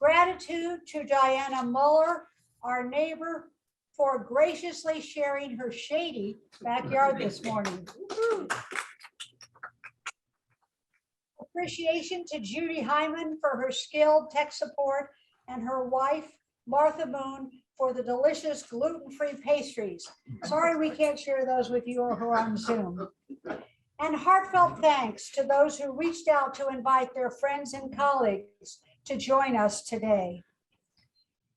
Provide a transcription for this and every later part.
Gratitude to Diana Muller, our neighbor, for graciously sharing her shady backyard this morning. Appreciation to Judy Hyman for her skilled tech support and her wife, Martha Moon, for the delicious gluten-free pastries. Sorry we can't share those with you who are on Zoom. And heartfelt thanks to those who reached out to invite their friends and colleagues to join us today.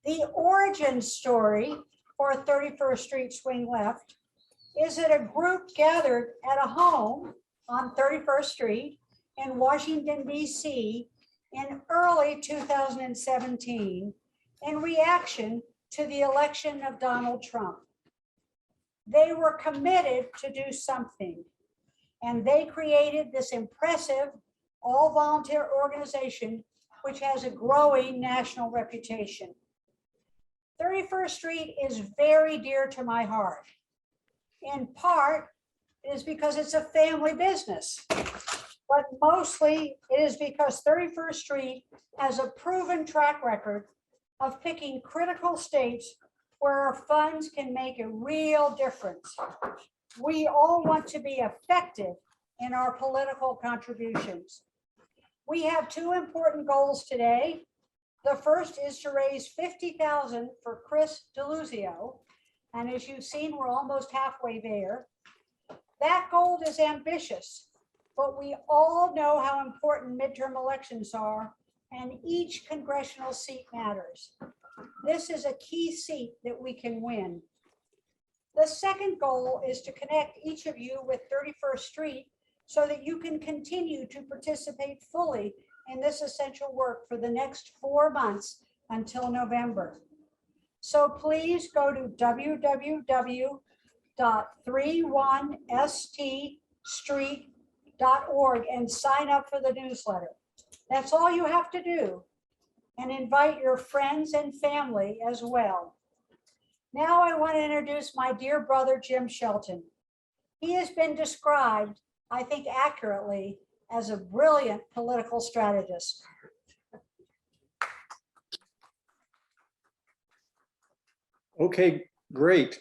The origin story for 31st Street Swing Left is that a group gathered at a home on 31st Street in Washington, D.C. in early 2017 in reaction to the election of Donald Trump. They were committed to do something, and they created this impressive all-volunteer organization which has a growing national reputation. 31st Street is very dear to my heart. In part, it is because it's a family business, but mostly it is because 31st Street has a proven track record of picking critical states where our funds can make a real difference. We all want to be effective in our political contributions. We have two important goals today. The first is to raise $50,000 for Chris Deluzio. And as you've seen, we're almost halfway there. That goal is ambitious, but we all know how important midterm elections are, and each congressional seat matters. This is a key seat that we can win. The second goal is to connect each of you with 31st Street so that you can continue to participate fully in this essential work for the next 4 months until November. So please go to www.31ststreet.org and sign up for the newsletter. That's all you have to do, and invite your friends and family as well. Now I want to introduce my dear brother, Jim Shelton. He has been described, I think accurately, as a brilliant political strategist. Okay, great.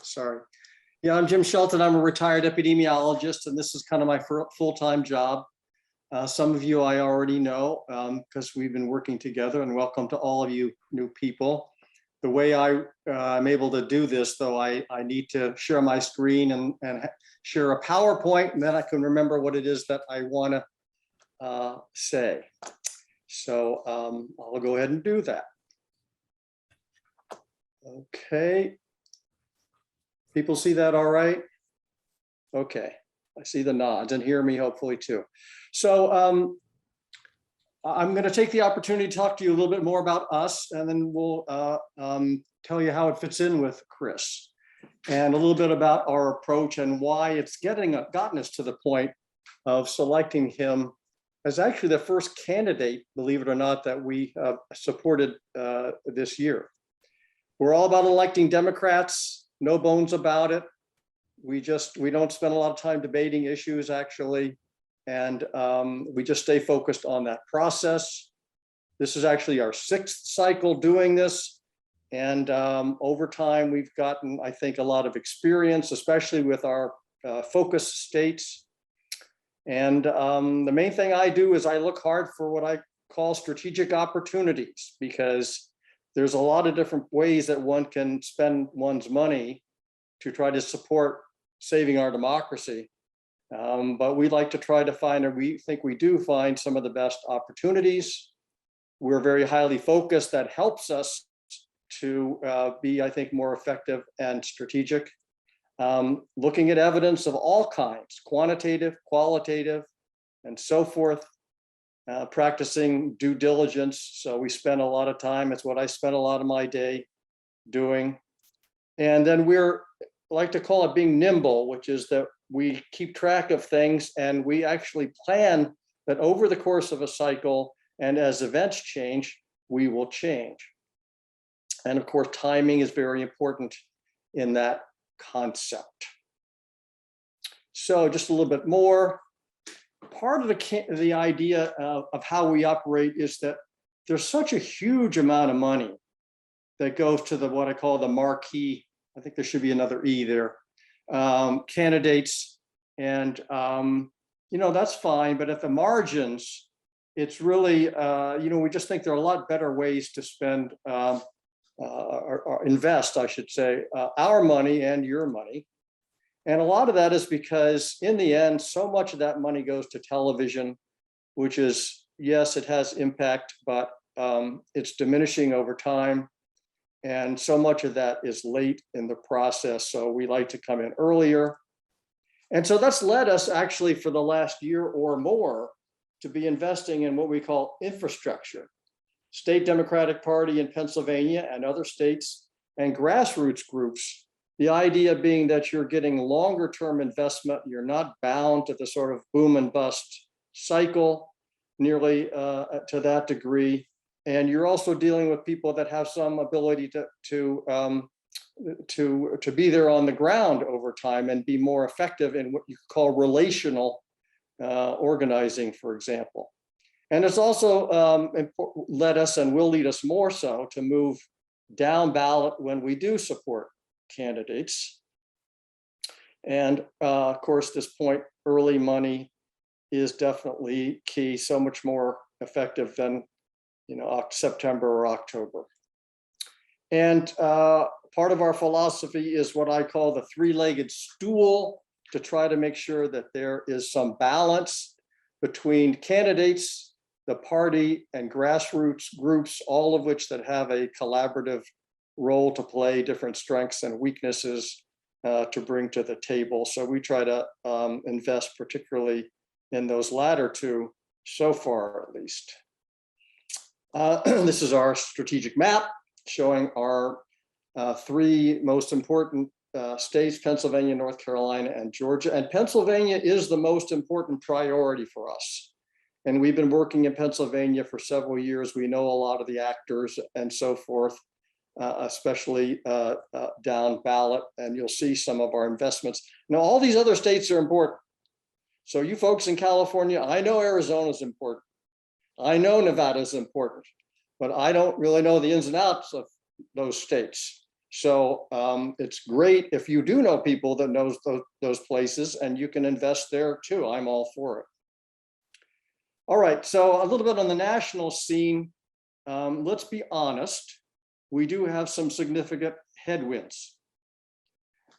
Sorry. Yeah, I'm Jim Shelton. I'm a retired epidemiologist, and this is kind of my full-time job. Some of you I already know because we've been working together, and welcome to all of you new people. The way I'm able to do this, though, I need to share my screen and share a PowerPoint, and then I can remember what it is that I want to say. So I'll go ahead and do that. Okay. People see that all right? Okay. I see the nods and hear me hopefully too. So I'm going to take the opportunity to talk to you a little bit more about us, and then we'll tell you how it fits in with Chris, and a little bit about our approach and why it's gotten us to the point of selecting him as actually the first candidate, believe it or not, that we supported this year. We're all about electing Democrats, no bones about it. We don't spend a lot of time debating issues actually, and we just stay focused on that process. This is actually our 6th cycle doing this, and over time we've gotten, I think, a lot of experience, especially with our focus states. And the main thing I do is I look hard for what I call strategic opportunities, because there's a lot of different ways that one can spend one's money to try to support saving our democracy. But we like to try to find, or we think we do find, some of the best opportunities. We're very highly focused. That helps us to be, I think, more effective and strategic. Looking at evidence of all kinds, quantitative, qualitative, and so forth. Practicing due diligence. So we spend a lot of time, it's what I spend a lot of my day doing. And then we're, like to call it, being nimble, which is that we keep track of things and we actually plan that over the course of a cycle, and as events change, we will change. And of course, timing is very important in that concept. So just a little bit more. part of the idea of how we operate is that there's such a huge amount of money that goes to what I call the marquee. I think there should be another E there, candidates. And, that's fine. But at the margins, it's really, we just think there are a lot better ways to spend or invest, I should say, our money and your money. And a lot of that is because in the end, so much of that money goes to television, which is, yes, it has impact, but it's diminishing over time. And so much of that is late in the process. So we like to come in earlier. And so that's led us actually for the last year or more to be investing in what we call infrastructure. State Democratic Party in Pennsylvania and other states and grassroots groups. The idea being that you're getting longer term investment. You're not bound to the sort of boom and bust cycle nearly to that degree. And you're also dealing with people that have some ability to be there on the ground over time and be more effective in what you call relational organizing, for example. And it's also led us and will lead us more so to move down ballot when we do support candidates. And of course, this point, early money is definitely key, so much more effective than September or October. And part of our philosophy is what I call the three-legged stool, to try to make sure that there is some balance between candidates, the party, and grassroots groups, all of which that have a collaborative role to play, different strengths and weaknesses to bring to the table. So we try to invest particularly in those latter two so far, at least. This is our strategic map showing our three most important states, Pennsylvania, North Carolina, and Georgia. And Pennsylvania is the most important priority for us. And we've been working in Pennsylvania for several years. We know a lot of the actors and so forth, especially down ballot. And you'll see some of our investments. Now, all these other states are important. So you folks in California, I know Arizona is important. I know Nevada is important, but I don't really know the ins and outs of those states. So it's great if you do know people that knows those places, and you can invest there too. I'm all for it. All right, so a little bit on the national scene. Let's be honest, we do have some significant headwinds,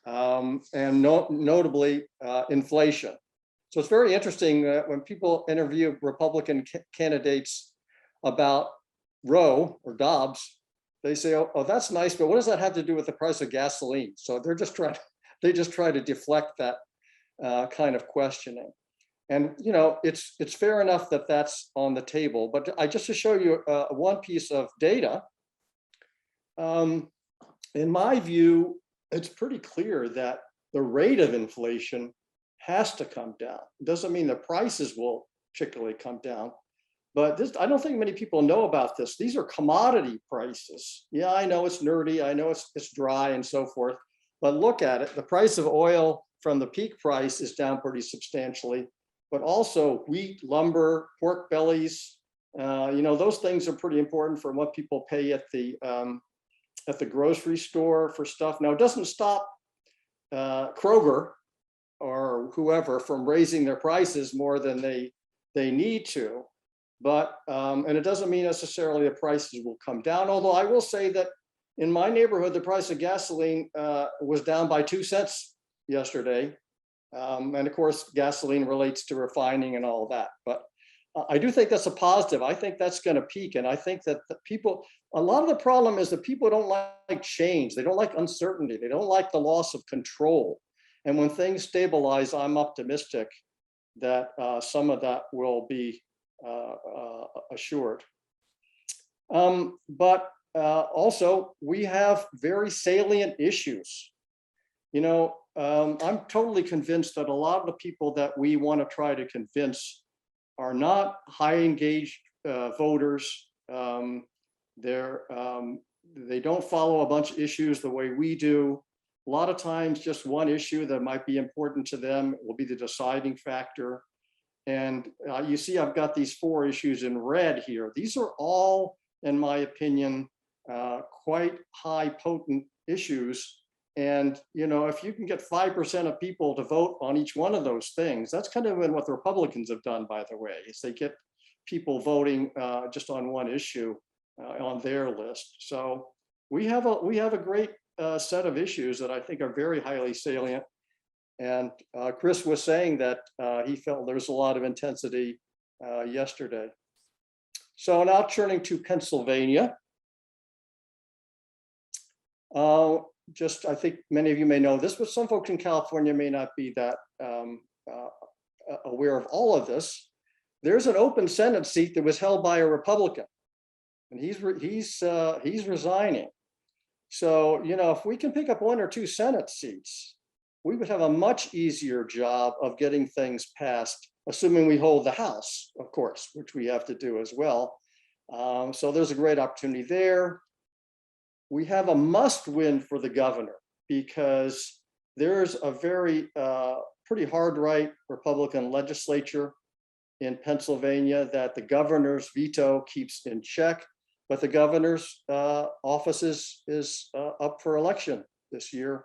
and notably inflation. So it's very interesting that when people interview Republican candidates about Roe or Dobbs, they say, oh, that's nice, but what does that have to do with the price of gasoline? So they just try to deflect that kind of questioning. And it's fair enough that that's on the table, but just to show you one piece of data, in my view, it's pretty clear that the rate of inflation has to come down. It doesn't mean the prices will particularly come down. But this, I don't think many people know about this. These are commodity prices. Yeah, I know it's nerdy. I know it's dry and so forth. But look at it. The price of oil from the peak price is down pretty substantially. But also wheat, lumber, pork bellies. Those things are pretty important for what people pay at the grocery store for stuff. Now, it doesn't stop Kroger or whoever from raising their prices more than they need to. But, and it doesn't mean necessarily the prices will come down, although I will say that in my neighborhood, the price of gasoline was down by 2 cents yesterday. And of course, gasoline relates to refining and all that. But I do think that's a positive. I think that's going to peak. And I think that a lot of the problem is that people don't like change. They don't like uncertainty. They don't like the loss of control. And when things stabilize, I'm optimistic that some of that will be assured. But also we have very salient issues. I'm totally convinced that a lot of the people that we want to try to convince are not high engaged voters. They don't follow a bunch of issues the way we do. A lot of times just one issue that might be important to them will be the deciding factor. And you see, I've got these 4 issues in red here. These are all, in my opinion, quite high potent issues. And, you know, if you can get 5% of people to vote on each one of those things, that's kind of been what the Republicans have done, by the way, is they get people voting just on one issue on their list. So we have a great set of issues that I think are very highly salient. And Chris was saying that he felt there's a lot of intensity yesterday. So now turning to Pennsylvania. Just, I think many of you may know this, but some folks in California may not be that aware of all of this. There's an open Senate seat that was held by a Republican, and he's resigning. So, you know, if we can pick up 1 or 2 Senate seats, we would have a much easier job of getting things passed, assuming we hold the House, of course, which we have to do as well. So there's a great opportunity there. We have a must win for the governor because there's a very pretty hard right Republican legislature in Pennsylvania that the governor's veto keeps in check, but the governor's office is up for election this year.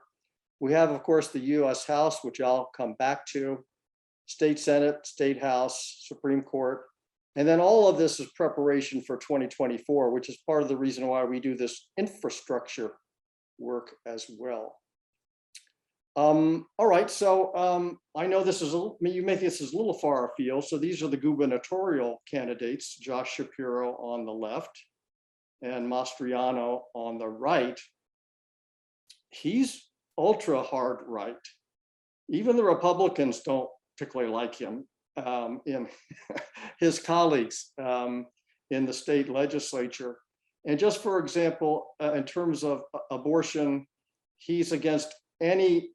We have, of course, the US House, which I'll come back to, state Senate, state House, Supreme Court. And then all of this is preparation for 2024, which is part of the reason why we do this infrastructure work as well. All right, so I know this is, you may think this is a little far afield. So these are the gubernatorial candidates, Josh Shapiro on the left and Mastriano on the right. He's ultra hard right. Even the Republicans don't particularly like him. In his colleagues in the state legislature. And just for example, in terms of abortion, he's against any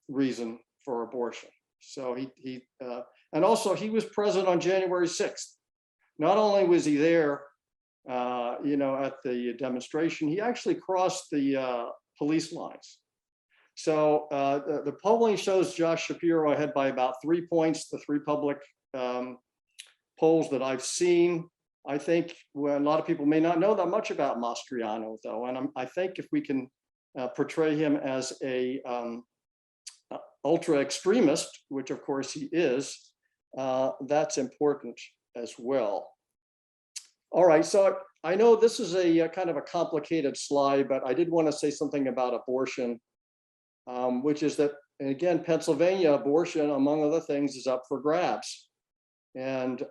reason for abortion. So and also he was present on January 6th. Not only was he there, you know, at the demonstration, he actually crossed the police lines. So the polling shows Josh Shapiro ahead by about 3 points, the 3 public polls that I've seen. I think a lot of people may not know that much about Mastriano, though, and I think if we can portray him as a ultra extremist, which of course he is, that's important as well. All right, so I know this is a kind of a complicated slide, but I did want to say something about abortion. Which is that, and again, Pennsylvania abortion, among other things, is up for grabs. And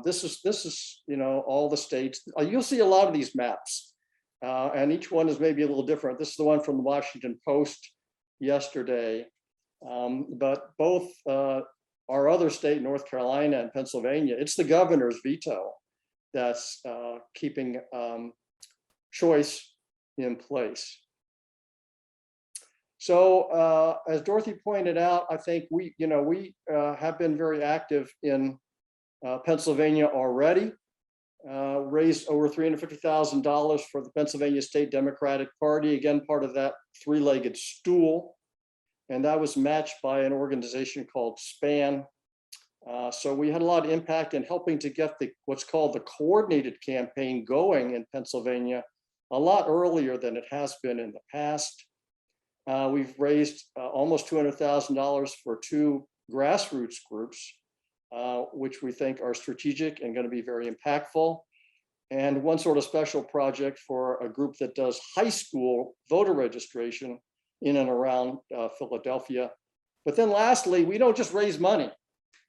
this is, you know, all the states. You'll see a lot of these maps, and each one is maybe a little different. This is the one from the Washington Post yesterday. But both our other state, North Carolina and Pennsylvania, it's the governor's veto that's keeping choice in place. So as Dorothy pointed out, I think we have been very active in Pennsylvania already, raised over $350,000 for the Pennsylvania State Democratic Party, again, part of that 3-legged stool. And that was matched by an organization called SPAN. So we had a lot of impact in helping to get what's called the coordinated campaign going in Pennsylvania a lot earlier than it has been in the past. We've raised almost $200,000 for 2 grassroots groups, which we think are strategic and going to be very impactful. And one sort of special project for a group that does high school voter registration in and around Philadelphia. But then lastly, we don't just raise money.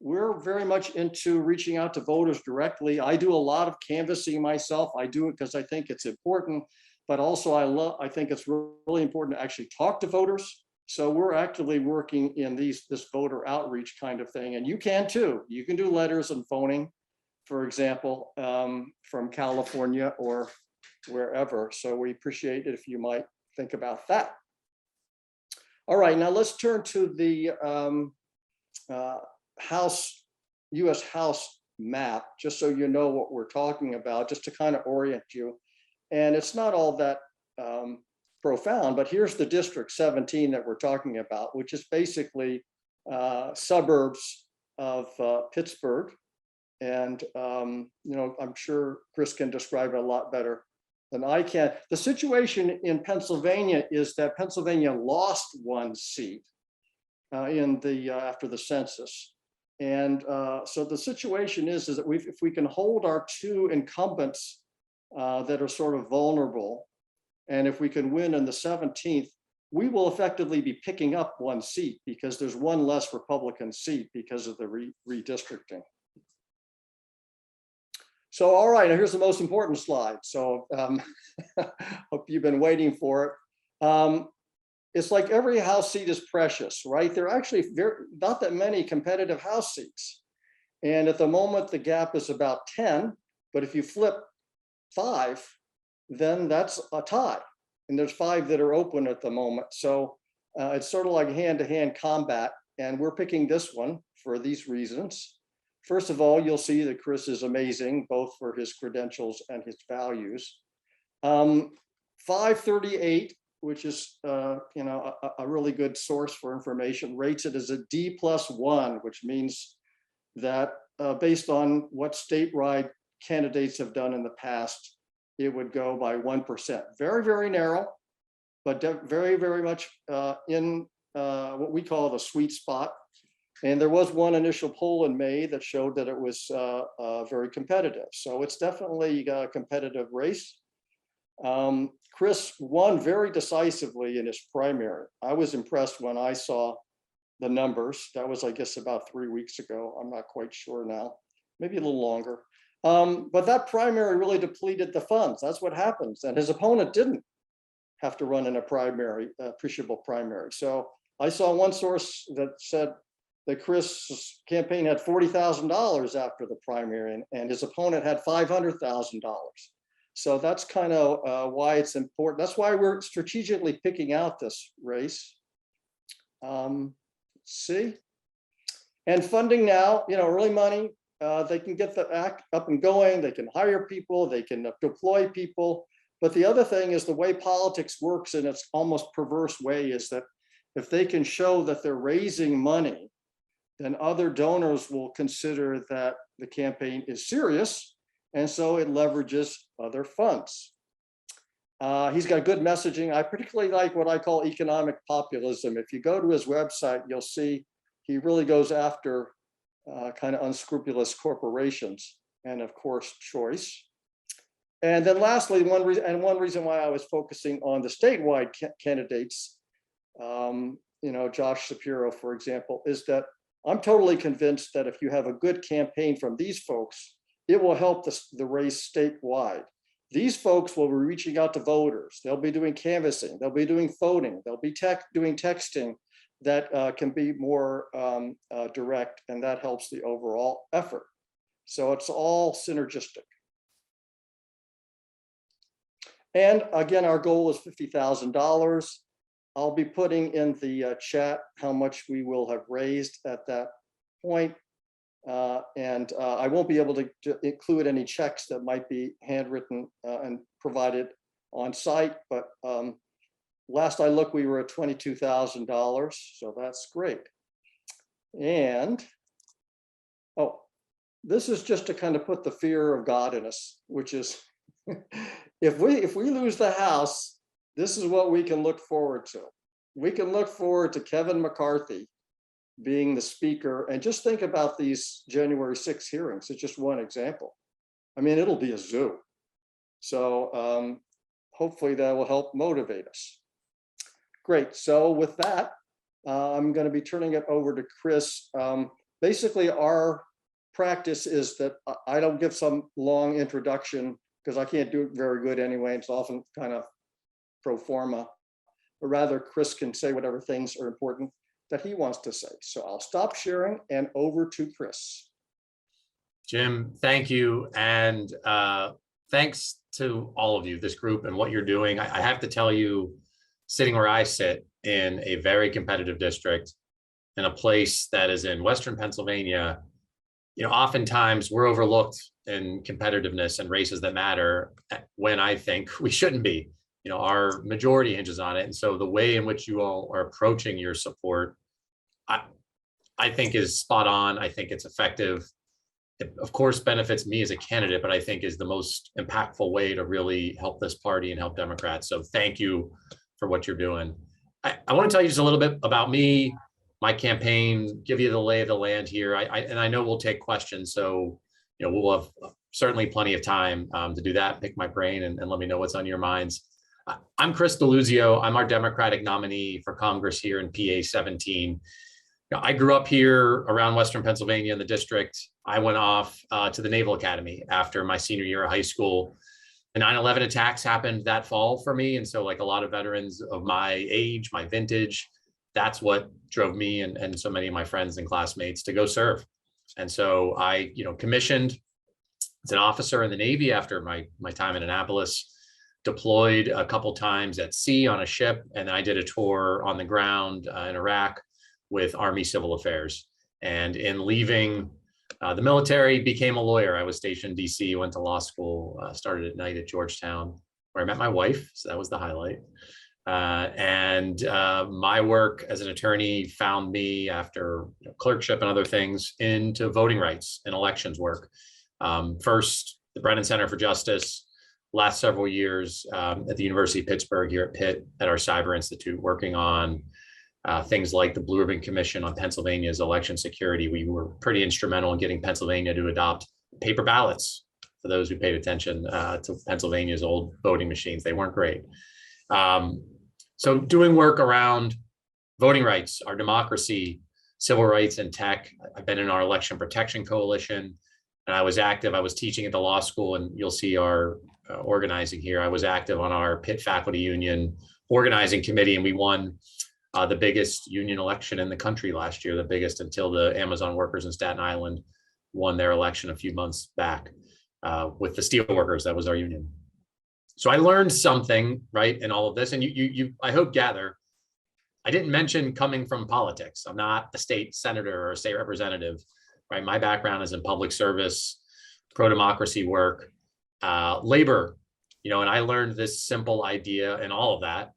We're very much into reaching out to voters directly. I do a lot of canvassing myself. I do it because I think it's important. But also I think it's really important to actually talk to voters. So we're actively working in this voter outreach kind of thing. And you can too. You can do letters and phoning, for example, from California or wherever. So we appreciate it if you might think about that. All right, now let's turn to the US House map, just so you know what we're talking about, just to kind of orient you. And it's not all that profound, but here's the District 17 that we're talking about, which is basically suburbs of Pittsburgh. And, I'm sure Chris can describe it a lot better than I can. The situation in Pennsylvania is that Pennsylvania lost one seat after the census. And so the situation is that if we can hold our two incumbents that are sort of vulnerable, and if we can win in the 17th, we will effectively be picking up one seat because there's one less Republican seat because of the redistricting. So, all right, now here's the most important slide. So hope you've been waiting for it. It's like every House seat is precious, right? There are actually not that many competitive House seats. And at the moment, the gap is about 10, but if you flip 5, then that's a tie. And there's 5 that are open at the moment. So it's sort of like hand-to-hand combat. And we're picking this one for these reasons. First of all, you'll see that Chris is amazing, both for his credentials and his values. 538, which is a really good source for information, rates it as a D+1, which means that based on what statewide candidates have done in the past, it would go by 1%. Very, very narrow, but very, very much in what we call the sweet spot. And there was one initial poll in May that showed that it was very competitive. So it's definitely a competitive race. Chris won very decisively in his primary. I was impressed when I saw the numbers. That was, I guess, about 3 weeks ago. I'm not quite sure now, maybe a little longer. But that primary really depleted the funds. That's what happens. And his opponent didn't have to run in a primary, appreciable primary. So I saw one source that said that Chris' campaign had $40,000 after the primary, and his opponent had $500,000. So that's kind of why it's important. That's why we're strategically picking out this race. Let's see. And funding now, early money, they can get the act up and going. They can hire people, they can deploy people. But the other thing is the way politics works in its almost perverse way is that if they can show that they're raising money, then other donors will consider that the campaign is serious. And so it leverages other funds. He's got good messaging. I particularly like what I call economic populism. If you go to his website, you'll see he really goes after kind of unscrupulous corporations and, of course, choice. And then lastly, one reason why I was focusing on the statewide candidates, Josh Shapiro, for example, is that I'm totally convinced that if you have a good campaign from these folks, it will help the race statewide. These folks will be reaching out to voters. They'll be doing canvassing. They'll be doing voting. They'll be doing texting that can be more direct, and that helps the overall effort. So it's all synergistic. And again, our goal is $50,000. I'll be putting in the chat how much we will have raised at that point. And I won't be able to include any checks that might be handwritten and provided on site, but last I looked, we were at $22,000, so that's great. And, this is just to kind of put the fear of God in us, which is, if we lose the House, this is what we can look forward to. We can look forward to Kevin McCarthy being the speaker, and just think about these January 6th hearings. It's just one example. I mean, it'll be a zoo. So hopefully that will help motivate us. Great. So with that, I'm going to be turning it over to Chris. Basically, our practice is that I don't give some long introduction because I can't do it very good anyway. It's often kind of pro forma, but rather Chris can say whatever things are important that he wants to say. So I'll stop sharing and over to Chris. Jim, thank you. And thanks to all of you, this group, and what you're doing. I have to tell you, sitting where I sit in a very competitive district in a place that is in Western Pennsylvania, oftentimes we're overlooked in competitiveness and races that matter when I think we shouldn't be. Our majority hinges on it. And so the way in which you all are approaching your support, I think is spot on. I think it's effective. It, of course, benefits me as a candidate, but I think is the most impactful way to really help this party and help Democrats. So thank you for what you're doing. I want to tell you just a little bit about me, my campaign, give you the lay of the land here. And I know we'll take questions. So, we'll have certainly plenty of time to do that, pick my brain and let me know what's on your minds. I'm Chris Deluzio. I'm our Democratic nominee for Congress here in PA 17. I grew up here around Western Pennsylvania in the district. I went off to the Naval Academy after my senior year of high school. The 9/11 attacks happened that fall for me. And so like a lot of veterans of my age, my vintage, that's what drove me and so many of my friends and classmates to go serve. And so I, commissioned as an officer in the Navy after my time in Annapolis, deployed a couple times at sea on a ship, and then I did a tour on the ground in Iraq with Army Civil Affairs. And in leaving the military, became a lawyer. I was stationed in DC, went to law school, started at night at Georgetown, where I met my wife. So that was the highlight. My work as an attorney found me after clerkship and other things into voting rights and elections work. First, the Brennan Center for Justice, last several years at the University of Pittsburgh here at Pitt at our Cyber Institute, working on things like the Blue Ribbon Commission on Pennsylvania's election security. We were pretty instrumental in getting Pennsylvania to adopt paper ballots. For those who paid attention to Pennsylvania's old voting machines, they weren't great. So doing work around voting rights, our democracy, civil rights, and tech. I've been in our election protection coalition, and I was active. I was teaching at the law school, and you'll see our organizing here. I was active on our Pitt Faculty Union organizing committee, and we won the biggest union election in the country last year, the biggest until the Amazon workers in Staten Island won their election a few months back with the steelworkers. That was our union. So I learned something, right, in all of this. And you I hope gather, I didn't mention coming from politics. I'm not a state senator or a state representative, right? My background is in public service, pro-democracy work, labor, and I learned this simple idea and all of that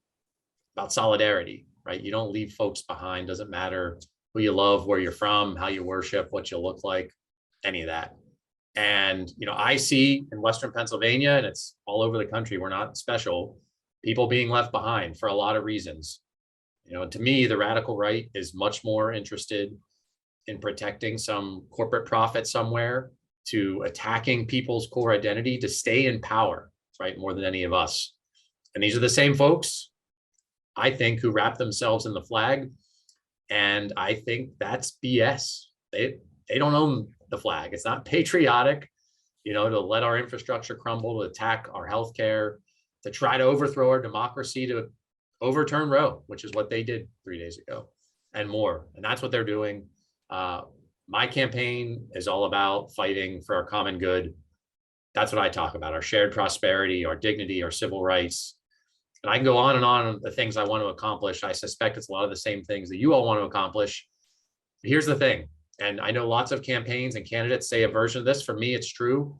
about solidarity, right? You don't leave folks behind. Doesn't matter who you love, where you're from, how you worship, what you look like, any of that. And, I see in Western Pennsylvania, and it's all over the country, we're not special, people being left behind for a lot of reasons. To me, the radical right is much more interested in protecting some corporate profit somewhere, to attacking people's core identity to stay in power, right? More than any of us. And these are the same folks, I think, who wrap themselves in the flag. And I think that's BS. They don't own the flag. It's not patriotic, to let our infrastructure crumble, to attack our healthcare, to try to overthrow our democracy, to overturn Roe, which is what they did 3 days ago and more. And that's what they're doing. My campaign is all about fighting for our common good. That's what I talk about, our shared prosperity, our dignity, our civil rights. And I can go on the things I want to accomplish. I suspect it's a lot of the same things that you all want to accomplish. But here's the thing, and I know lots of campaigns and candidates say a version of this. For me, it's true.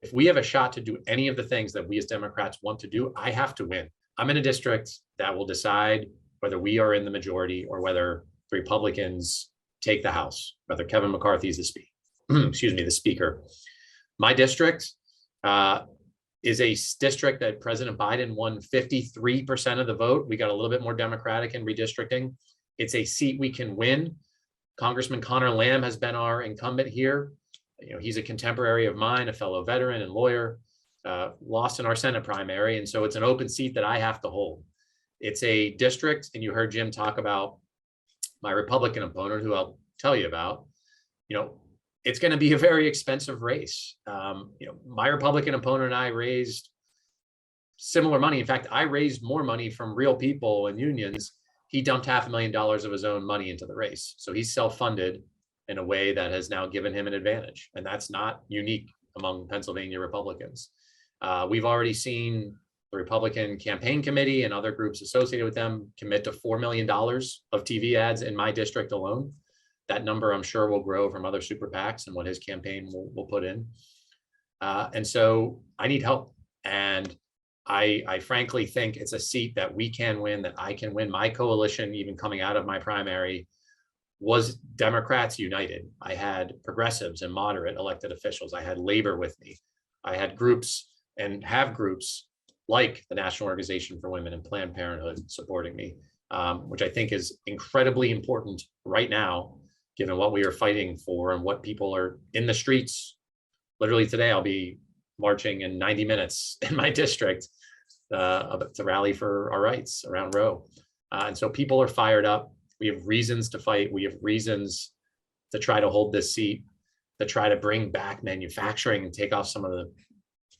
If we have a shot to do any of the things that we as Democrats want to do, I have to win. I'm in a district that will decide whether we are in the majority or whether the Republicans take the House, whether Kevin McCarthy is the speaker. My district is a district that President Biden won 53% of the vote. We got a little bit more Democratic in redistricting. It's a seat we can win. Congressman Connor Lamb has been our incumbent here. He's a contemporary of mine, a fellow veteran and lawyer, lost in our Senate primary. And so it's an open seat that I have to hold. It's a district, and you heard Jim talk about my Republican opponent, who I'll tell you about. It's going to be a very expensive race. My Republican opponent and I raised similar money. In fact, I raised more money from real people and unions. He dumped $500,000 of his own money into the race. So he's self-funded in a way that has now given him an advantage. And that's not unique among Pennsylvania Republicans. We've already seen the Republican Campaign Committee and other groups associated with them commit to $4 million of TV ads in my district alone. That number, I'm sure, will grow from other super PACs and what his campaign will put in. And so I need help. And I frankly think it's a seat that we can win, that I can win. My coalition, even coming out of my primary, was Democrats united. I had progressives and moderate elected officials. I had labor with me. I had groups and have groups like the National Organization for Women and Planned Parenthood supporting me, which I think is incredibly important right now, given what we are fighting for and what people are in the streets. Literally today, I'll be marching in 90 minutes in my district to rally for our rights around Roe. And so people are fired up. We have reasons to fight. We have reasons to try to hold this seat, to try to bring back manufacturing and take off some of the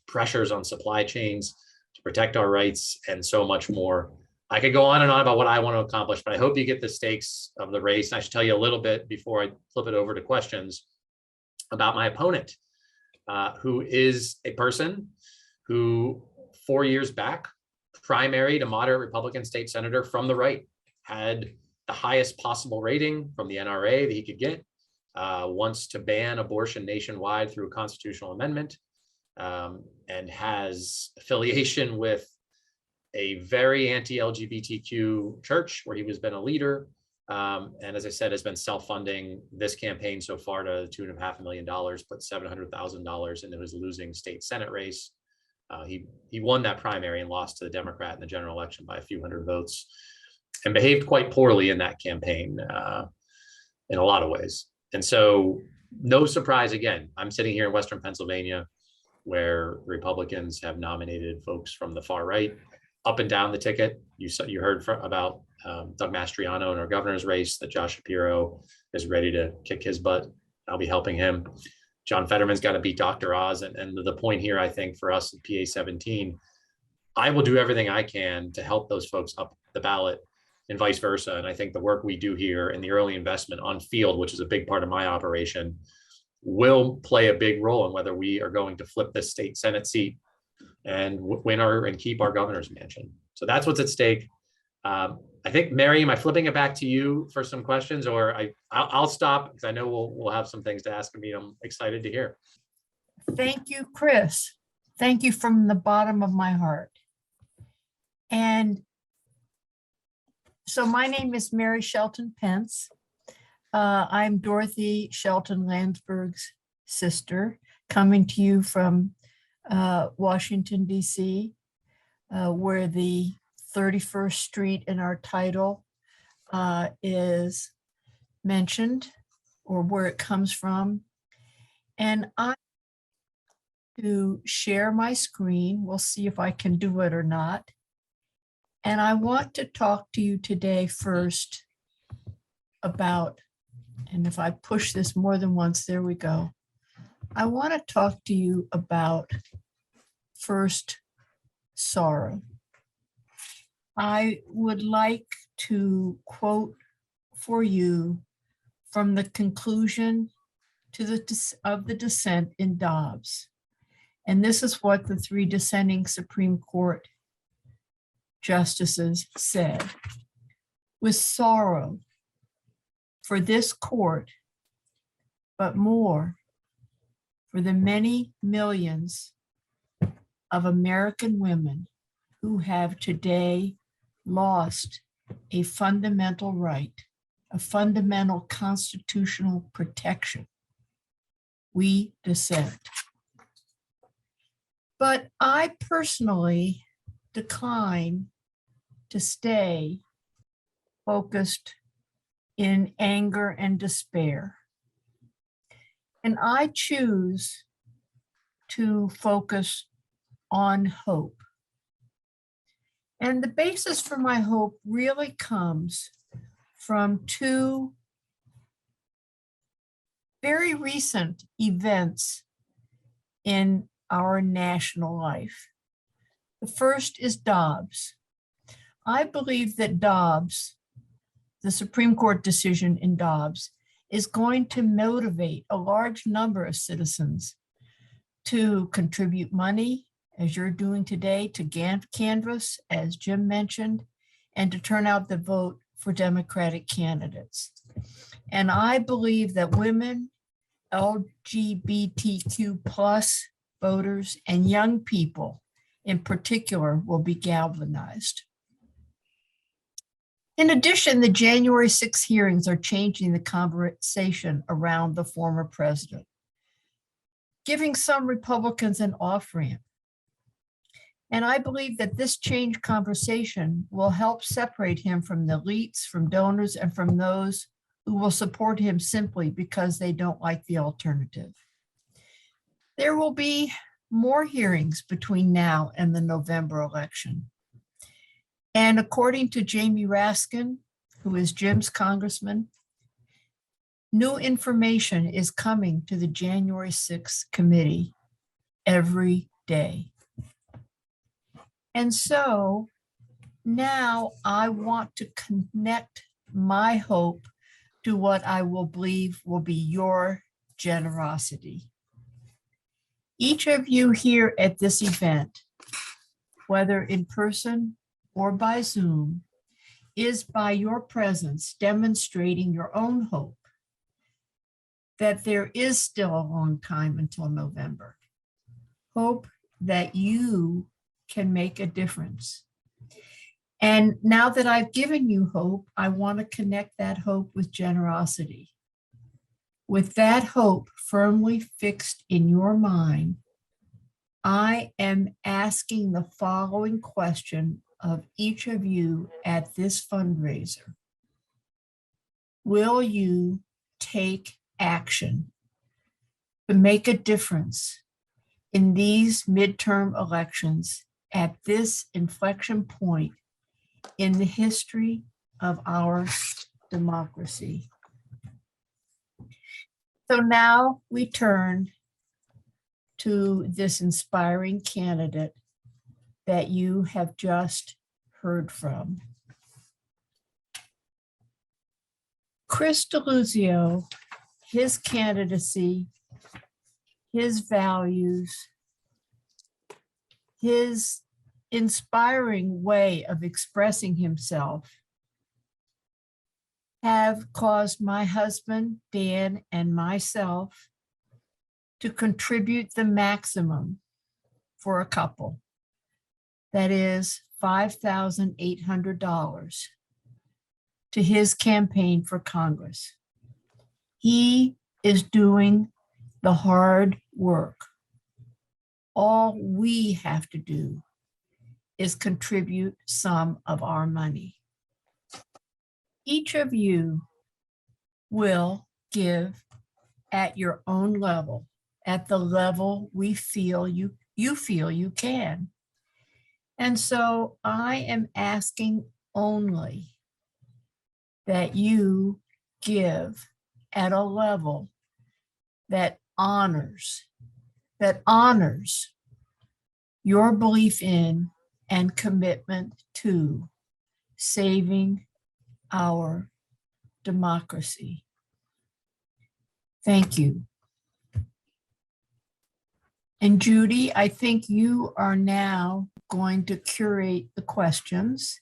pressures on supply chains, to protect our rights, and so much more. I could go on and on about what I want to accomplish, but I hope you get the stakes of the race. I should tell you a little bit before I flip it over to questions about my opponent, who is a person who 4 years back primaried a moderate Republican state senator from the right, had the highest possible rating from the NRA that he could get, wants to ban abortion nationwide through a constitutional amendment, and has affiliation with a very anti-LGBTQ church where he has been a leader. And as I said, has been self-funding this campaign so far to the tune of $500,000, put $700,000 into his losing state Senate race. He won that primary and lost to the Democrat in the general election by a few hundred votes, and behaved quite poorly in that campaign in a lot of ways. And so no surprise, again, I'm sitting here in Western Pennsylvania, where Republicans have nominated folks from the far right up and down the ticket. You heard about Doug Mastriano in our governor's race, that Josh Shapiro is ready to kick his butt. I'll be helping him. John Fetterman's got to beat Dr. Oz. And the point here, I think, for us at PA 17, I will do everything I can to help those folks up the ballot and vice versa. And I think the work we do here and the early investment on field, which is a big part of my operation, will play a big role in whether we are going to flip this state Senate seat and win and keep our governor's mansion. So that's what's at stake. I think, Mary, am I flipping it back to you for some questions, or I'll stop because I know we'll have some things to ask me. I'm excited to hear. Thank you, Chris. Thank you from the bottom of my heart. And so my name is Mary Shelton Pence. I'm Dorothy Shelton Landsberg's sister, coming to you from Washington, D.C., where the 31st Street in our title is mentioned, or where it comes from. And I to share my screen. We'll see if I can do it or not. And I want to talk to you today first about, and if I push this more than once, there we go. I want to talk to you about first sorrow. I would like to quote for you from the conclusion of the dissent in Dobbs. And this is what the three dissenting Supreme Court justices said. With sorrow for this court, but more for the many millions of American women who have today lost a fundamental right, a fundamental constitutional protection, we dissent. But I personally decline to stay focused in anger and despair. And I choose to focus on hope. And the basis for my hope really comes from two very recent events in our national life. The first is Dobbs. I believe that Dobbs, the Supreme Court decision in Dobbs, is going to motivate a large number of citizens to contribute money, as you're doing today, to canvass, as Jim mentioned, and to turn out the vote for Democratic candidates. And I believe that women, LGBTQ plus voters, and young people in particular will be galvanized. In addition, the January 6 hearings are changing the conversation around the former president, giving some Republicans an off-ramp. And I believe that this changed conversation will help separate him from the elites, from donors, and from those who will support him simply because they don't like the alternative. There will be more hearings between now and the November election. And according to Jamie Raskin, who is Jim's congressman, new information is coming to the January 6th committee every day. And so now I want to connect my hope to what I will believe will be your generosity. Each of you here at this event, whether in person or by Zoom, is by your presence demonstrating your own hope that there is still a long time until November. Hope that you can make a difference. And now that I've given you hope, I want to connect that hope with generosity. With that hope firmly fixed in your mind, I am asking the following question of each of you at this fundraiser. Will you take action to make a difference in these midterm elections at this inflection point in the history of our democracy? So now we turn to this inspiring candidate that you have just heard from. Chris Deluzio, his candidacy, his values, his inspiring way of expressing himself have caused my husband, Dan, and myself to contribute the maximum for a couple. That is $5,800 to his campaign for Congress. He is doing the hard work. All we have to do is contribute some of our money. Each of you will give at your own level, at the level we feel you feel you can. And so I am asking only that you give at a level that honors your belief in and commitment to saving our democracy. Thank you. And Judy, I think you are now going to curate the questions.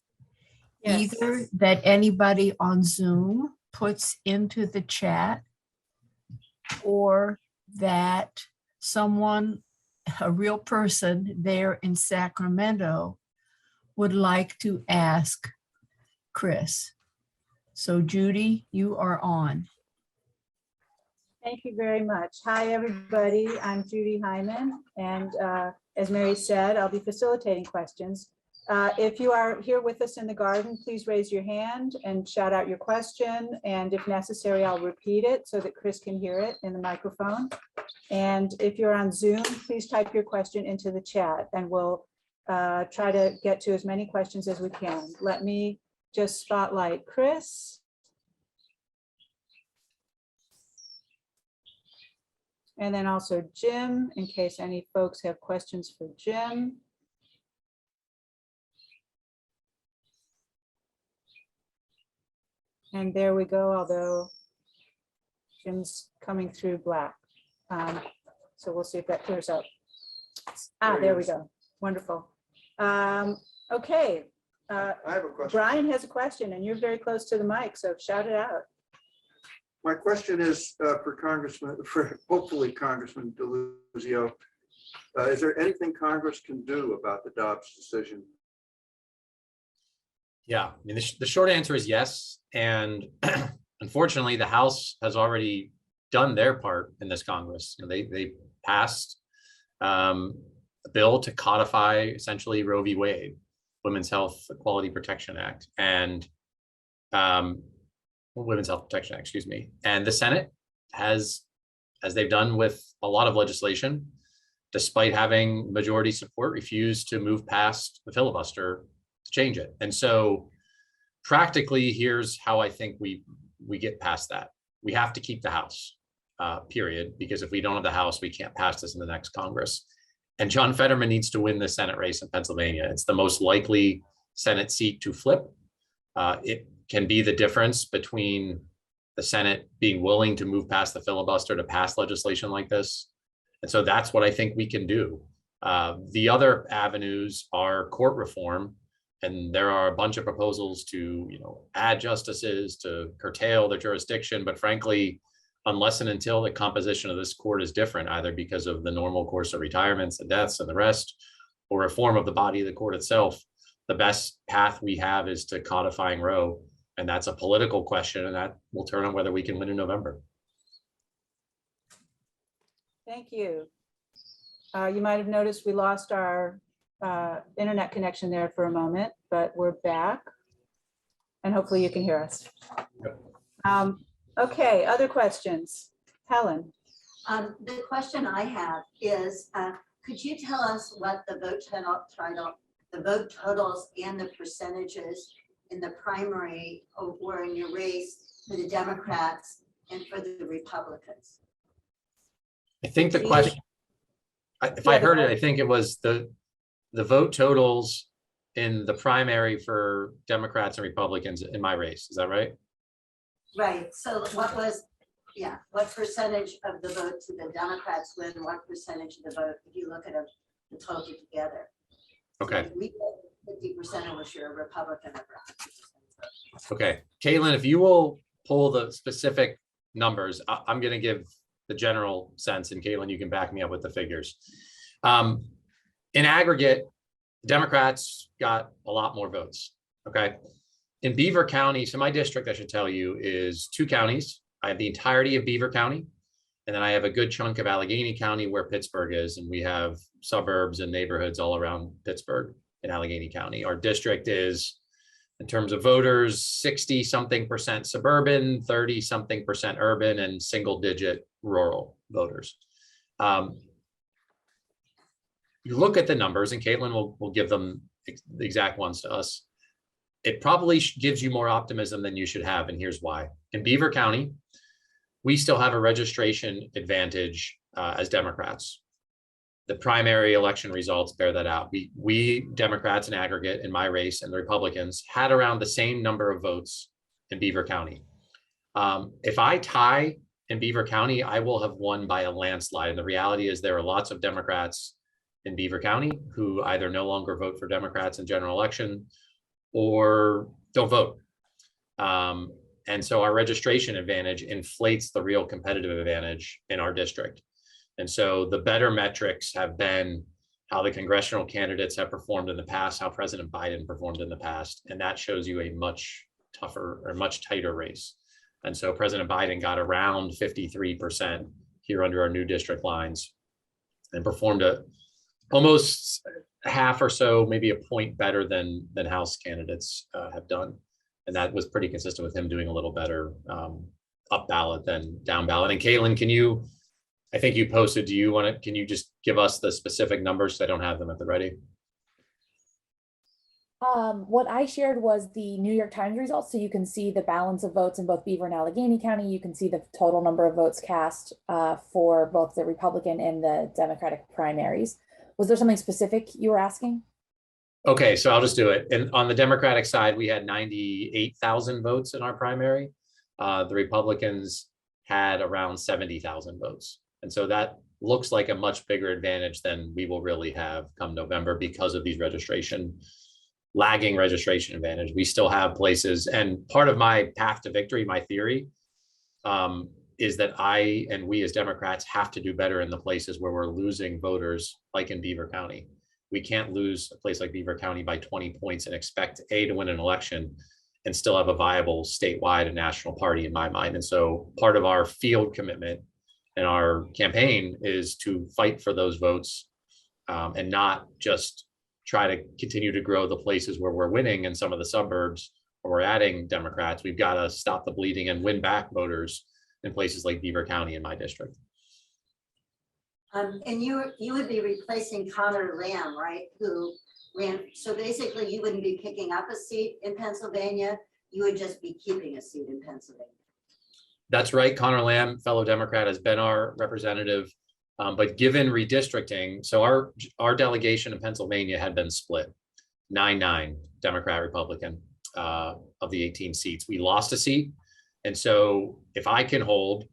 Yes. Either that anybody on Zoom puts into the chat, or that someone, a real person there in Sacramento, would like to ask Chris. So Judy, you are on. Thank you very much. Hi, everybody. I'm Judy Hyman, and as Mary said, I'll be facilitating questions. If you are here with us in the garden, please raise your hand and shout out your question. And if necessary, I'll repeat it so that Chris can hear it in the microphone. And if you're on Zoom, please type your question into the chat, and we'll try to get to as many questions as we can. Let me just spotlight Chris. And then also Jim, in case any folks have questions for Jim. And there we go, although Jim's coming through black. So we'll see if that clears up. There we go. Wonderful. Okay. I have a question. Brian has a question, and you're very close to the mic, so shout it out. My question is for hopefully Congressman Deluzio. Is there anything Congress can do about the Dobbs decision? Yeah, I mean, the short answer is yes. And unfortunately, the House has already done their part in this Congress. You know, they passed a bill to codify essentially Roe v. Wade, Women's Health Equality Protection Act, and Women's Health Protection Act, excuse me. And the Senate has, as they've done with a lot of legislation, despite having majority support, refused to move past the filibuster to change it. And so practically, here's how I think we get past that. We have to keep the House, period, because if we don't have the House, we can't pass this in the next Congress. And John Fetterman needs to win the Senate race in Pennsylvania. It's the most likely Senate seat to flip. It can be the difference between the Senate being willing to move past the filibuster to pass legislation like this. And so that's what I think we can do. The other avenues are court reform. And there are a bunch of proposals to, add justices, to curtail their jurisdiction. But frankly, unless and until the composition of this court is different, either because of the normal course of retirements and deaths and the rest, or reform of the body of the court itself, the best path we have is to codifying Roe. And that's a political question, and that will turn on whether we can win in November. Thank you. You might have noticed we lost our internet connection there for a moment, but we're back. And hopefully you can hear us. Okay, other questions? Helen? The question I have is, could you tell us what the vote totals and the percentages in the primary or in your race for the Democrats and for the Republicans? I think the question, if I heard it, I think it was the vote totals in the primary for Democrats and Republicans in my race. Is that right? Right. So what percentage of the vote to the Democrats win? What percentage of the vote, if you look at the total together? Okay. So we get 50% of which you're a Republican or Okay. Caitlin, if you will pull the specific numbers, I'm going to give the general sense, and Caitlin, you can back me up with the figures. In aggregate, Democrats got a lot more votes. Okay. In Beaver County, so my district, I should tell you, is 2 counties. I have the entirety of Beaver County, and then I have a good chunk of Allegheny County where Pittsburgh is, and we have suburbs and neighborhoods all around Pittsburgh in Allegheny County. Our district is, in terms of voters, 60-something% suburban, 30-something% urban, and single-digit rural voters. You look at the numbers, and Caitlin will give them the exact ones to us. It probably gives you more optimism than you should have, and here's why. In Beaver County, we still have a registration advantage as Democrats. The primary election results bear that out. We Democrats in aggregate in my race and the Republicans had around the same number of votes in Beaver County. If I tie in Beaver County, I will have won by a landslide. And the reality is there are lots of Democrats in Beaver County who either no longer vote for Democrats in general election or don't vote. And so our registration advantage inflates the real competitive advantage in our district. And so the better metrics have been how the congressional candidates have performed in the past, how President Biden performed in the past. And that shows you a much tougher or much tighter race. And so President Biden got around 53% here under our new district lines and performed almost half or so, maybe a point better than House candidates have done. And that was pretty consistent with him doing a little better up ballot than down ballot. And Caitlin, I think you posted, can you just give us the specific numbers? I don't have them at the ready. What I shared was the New York Times results. So you can see the balance of votes in both Beaver and Allegheny County. You can see the total number of votes cast for both the Republican and the Democratic primaries. Was there something specific you were asking? Okay, so I'll just do it. And on the Democratic side, we had 98,000 votes in our primary. The Republicans had around 70,000 votes. And so that looks like a much bigger advantage than we will really have come November because of these lagging registration advantage. We still have places, and part of my path to victory, my theory, is that I and we as Democrats have to do better in the places where we're losing voters, like in Beaver County. we can't lose a place like Beaver County by 20 points and expect to win an election and still have a viable statewide and national party in my mind. And so part of our field commitment and our campaign is to fight for those votes and not just try to continue to grow the places where we're winning in some of the suburbs where we're adding Democrats. We've got to stop the bleeding and win back voters in places like Beaver County in my district. And you would be replacing Connor Lamb, right? Who ran, so basically you wouldn't be picking up a seat in Pennsylvania, you would just be keeping a seat in Pennsylvania. That's right. Connor Lamb, fellow Democrat, has been our representative. But given redistricting, so our delegation in Pennsylvania had been split 9-9 Democrat Republican of the 18 seats. We lost a seat. And so if I can hold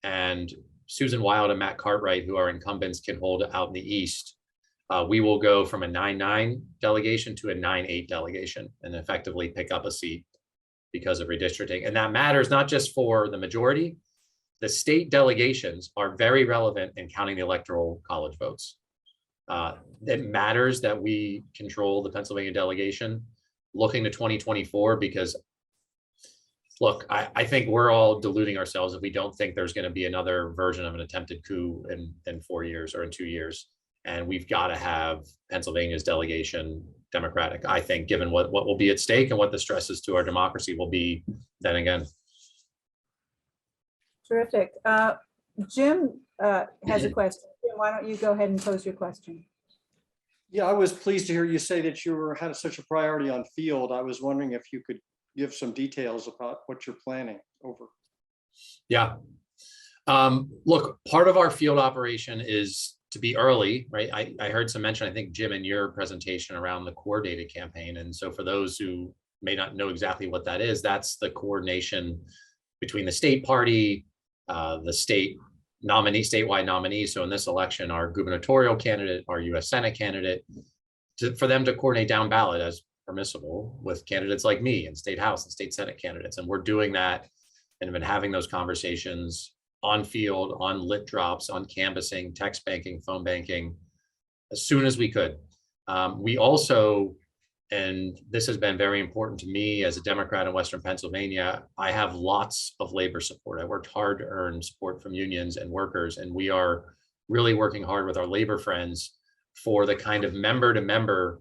and Susan Wild and Matt Cartwright, who are incumbents, can hold out in the East, we will go from a 9-9 delegation to a 9-8 delegation and effectively pick up a seat because of redistricting. And that matters not just for the majority. The state delegations are very relevant in counting the electoral college votes. It matters that we control the Pennsylvania delegation looking to 2024, because look, I think we're all deluding ourselves if we don't think there's going to be another version of an attempted coup in 4 years or in 2 years. And we've got to have Pennsylvania's delegation Democratic, I think, given what will be at stake and what the stresses to our democracy will be then again. Terrific. Jim has a question. Jim, why don't you go ahead and pose your question? Yeah, I was pleased to hear you say that you had such a priority on field. I was wondering if you could give some details about what you're planning over. Yeah. Look, part of our field operation is to be early, right? I heard some mention, I think, Jim, in your presentation around the coordinated campaign. And so for those who may not know exactly what that is, that's the coordination between the state party, the state nominee, statewide nominees. So in this election, our gubernatorial candidate, our US Senate candidate, for them to coordinate down ballot as permissible with candidates like me and state house and state Senate candidates. And we're doing that and have been having those conversations on field, on lit drops, on canvassing, text banking, phone banking, as soon as we could. We also, and this has been very important to me as a Democrat in Western Pennsylvania, I have lots of labor support. I worked hard to earn support from unions and workers, and we are really working hard with our labor friends for the kind of member-to-member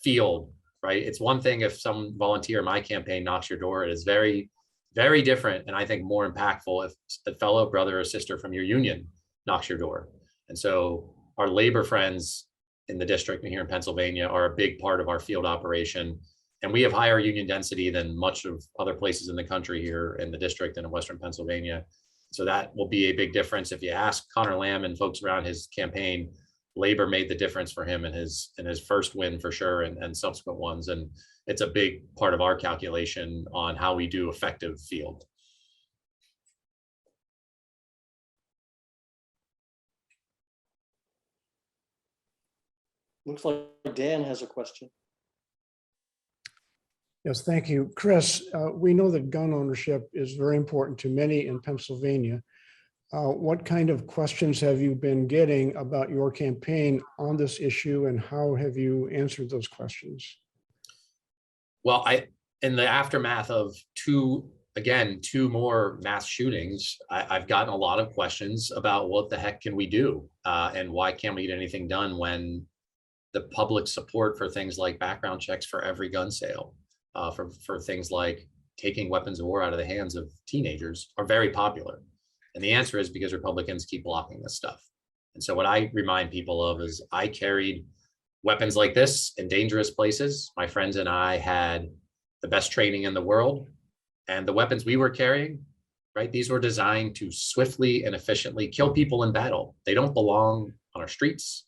field, right? It's one thing if some volunteer in my campaign knocks your door. It is very, very different, and I think more impactful if a fellow brother or sister from your union knocks your door. And so our labor friends in the district and here in Pennsylvania are a big part of our field operation. And we have higher union density than much of other places in the country here in the district and in Western Pennsylvania. So that will be a big difference. If you ask Connor Lamb and folks around his campaign, labor made the difference for him in his first win for sure, and subsequent ones. And it's a big part of our calculation on how we do effective field. Looks like Dan has a question. Yes, thank you. Chris, we know that gun ownership is very important to many in Pennsylvania. What kind of questions have you been getting about your campaign on this issue, and how have you answered those questions? Well, in the aftermath of two more mass shootings, I've gotten a lot of questions about what the heck can we do, and why can't we get anything done when the public support for things like background checks for every gun sale, for things like taking weapons of war out of the hands of teenagers are very popular. And the answer is because Republicans keep blocking this stuff. And so what I remind people of is I carried weapons like this in dangerous places. My friends and I had the best training in the world, and the weapons we were carrying, right? These were designed to swiftly and efficiently kill people in battle. They don't belong on our streets.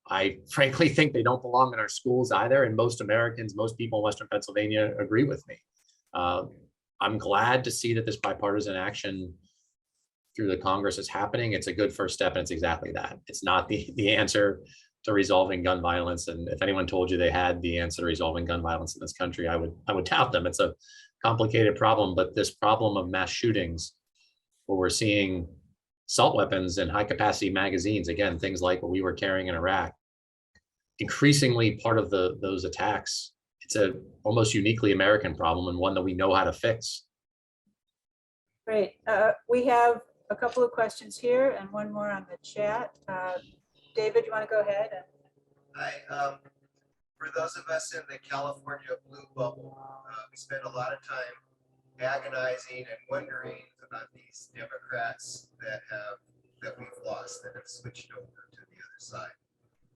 I frankly think they don't belong in our schools either. And most Americans, most people in Western Pennsylvania agree with me. I'm glad to see that this bipartisan action through the Congress is happening. It's a good first step, and it's exactly that. It's not the answer to resolving gun violence. And if anyone told you they had the answer to resolving gun violence in this country, I would doubt them. It's a complicated problem, but this problem of mass shootings, where we're seeing assault weapons and high capacity magazines, again, things like what we were carrying in Iraq, increasingly part of those attacks. It's a almost uniquely American problem and one that we know how to fix. Great. We have a couple of questions here and one more on the chat. David, you want to go ahead? For those of us in the California blue bubble, we spend a lot of time agonizing and wondering about these Democrats that we've lost, that have switched over to the other side.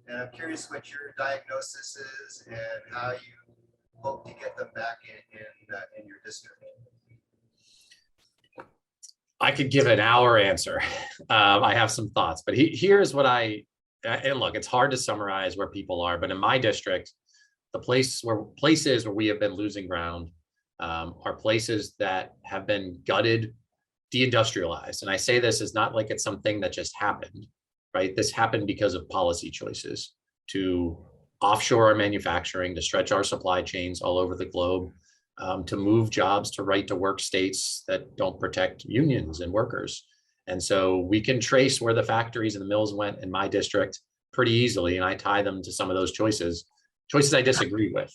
And I'm curious what your diagnosis is and how you hope to get them back in your district. I could give an hour answer. I have some thoughts, but here's what and look, it's hard to summarize where people are, but in my district, the places where we have been losing ground are places that have been gutted, deindustrialized. And I say this is not like it's something that just happened, right? This happened because of policy choices to offshore our manufacturing, to stretch our supply chains all over the globe, to move jobs to right to work states that don't protect unions and workers. And so we can trace where the factories and the mills went in my district pretty easily. And I tie them to some of those choices I disagree with.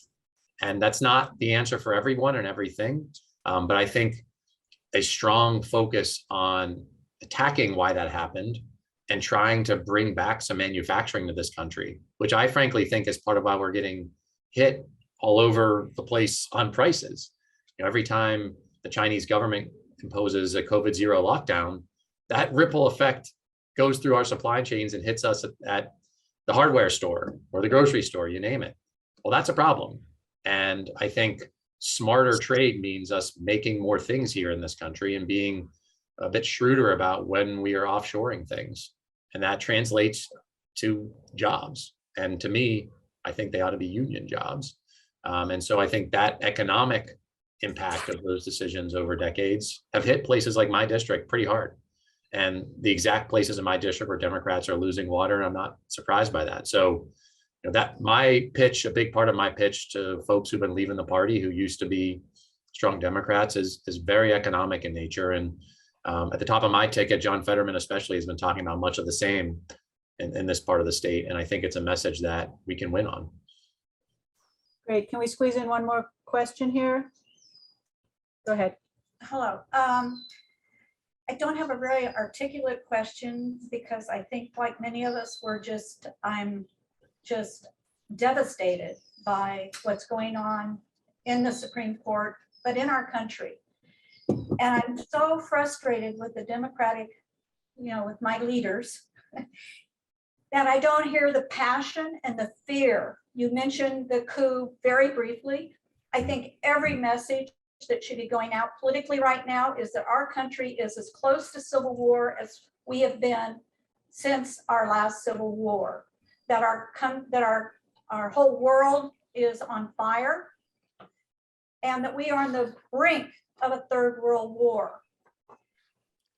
And that's not the answer for everyone and everything. But I think a strong focus on attacking why that happened and trying to bring back some manufacturing to this country, which I frankly think is part of why we're getting hit all over the place on prices. Every time the Chinese government imposes a COVID zero lockdown, that ripple effect goes through our supply chains and hits us at the hardware store or the grocery store, you name it. Well, that's a problem. And I think smarter trade means us making more things here in this country and being a bit shrewder about when we are offshoring things. And that translates to jobs. And to me, I think they ought to be union jobs. And so I think that economic impact of those decisions over decades have hit places like my district pretty hard. And the exact places in my district where Democrats are losing water, and I'm not surprised by that. So that my pitch, a big part of my pitch to folks who've been leaving the party who used to be strong Democrats is very economic in nature. And at the top of my ticket, John Fetterman especially has been talking about much of the same in this part of the state. And I think it's a message that we can win on. Great. Can we squeeze in one more question here? Go ahead. Hello. I don't have a very articulate question because I think like many of us, I'm just devastated by what's going on in the Supreme Court, but in our country. And I'm so frustrated with the Democratic, with my leaders, that I don't hear the passion and the fear. You mentioned the coup very briefly. I think every message that should be going out politically right now is that our country is as close to civil war as we have been since our last civil war, that our whole world is on fire, and that we are on the brink of a third world war.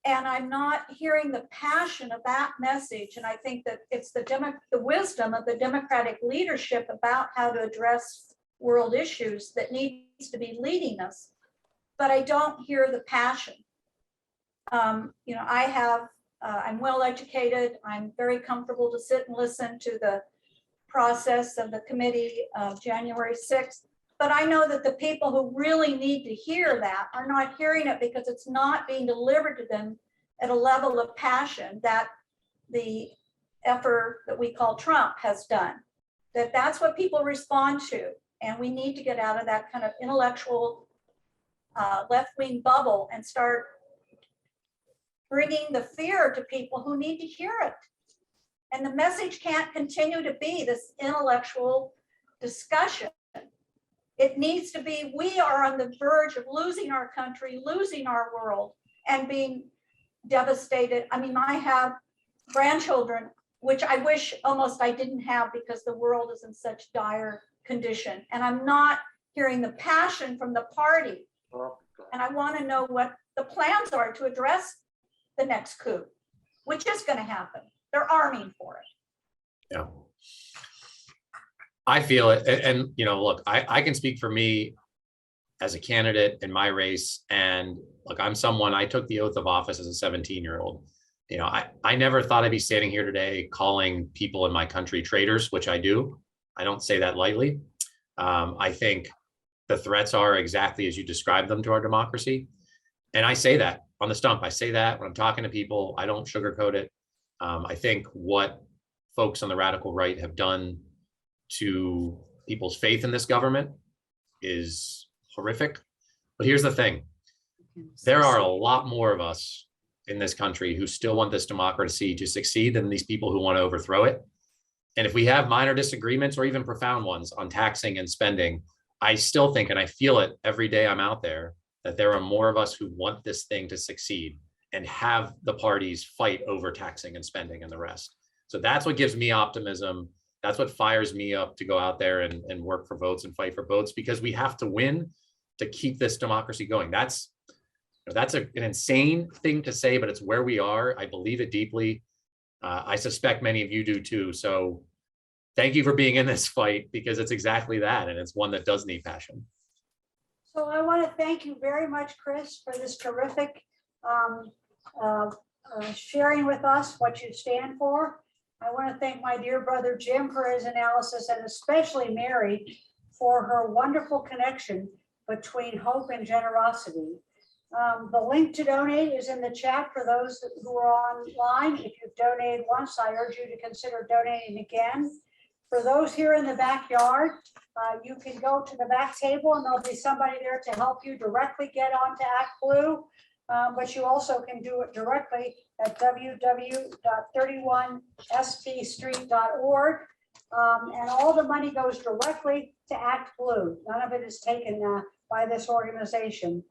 And I'm not hearing the passion of that message. And I think that it's the wisdom of the Democratic leadership about how to address world issues that needs to be leading us. But I don't hear the passion. I'm well educated. I'm very comfortable to sit and listen to the process of the committee of January 6th. But I know that the people who really need to hear that are not hearing it because it's not being delivered to them at a level of passion that the effort that we call Trump has done. That's what people respond to. And we need to get out of that kind of intellectual left-wing bubble and start bringing the fear to people who need to hear it. And the message can't continue to be this intellectual discussion. It needs to be, we are on the verge of losing our country, losing our world, and being devastated. I mean, I have grandchildren, which I wish almost I didn't have because the world is in such dire condition. And I'm not hearing the passion from the party. And I want to know what the plans are to address the next coup, which is going to happen. They're arming for it. Yeah. I feel it. And look, I can speak for me as a candidate in my race. And look, I took the oath of office as a 17-year-old. I never thought I'd be standing here today calling people in my country traitors, which I do. I don't say that lightly. I think the threats are exactly as you described them to our democracy. And I say that on the stump. I say that when I'm talking to people. I don't sugarcoat it. I think what folks on the radical right have done to people's faith in this government is horrific. But here's the thing. There are a lot more of us in this country who still want this democracy to succeed than these people who want to overthrow it. And if we have minor disagreements or even profound ones on taxing and spending, I still think, and I feel it every day I'm out there, that there are more of us who want this thing to succeed and have the parties fight over taxing and spending and the rest. So that's what gives me optimism. That's what fires me up to go out there and work for votes and fight for votes, because we have to win to keep this democracy going. That's an insane thing to say, but it's where we are. I believe it deeply. I suspect many of you do too. So thank you for being in this fight, because it's exactly that. And it's one that does need passion. So I want to thank you very much, Chris, for this terrific sharing with us what you stand for. I want to thank my dear brother Jim for his analysis, and especially Mary for her wonderful connection between hope and generosity. The link to donate is in the chat for those who are online. If you've donated once, I urge you to consider donating again. For those here in the backyard, you can go to the back table and there'll be somebody there to help you directly get onto Act Blue. But you also can do it directly at www.31spstreet.org. And all the money goes directly to Act Blue. None of it is taken by this organization.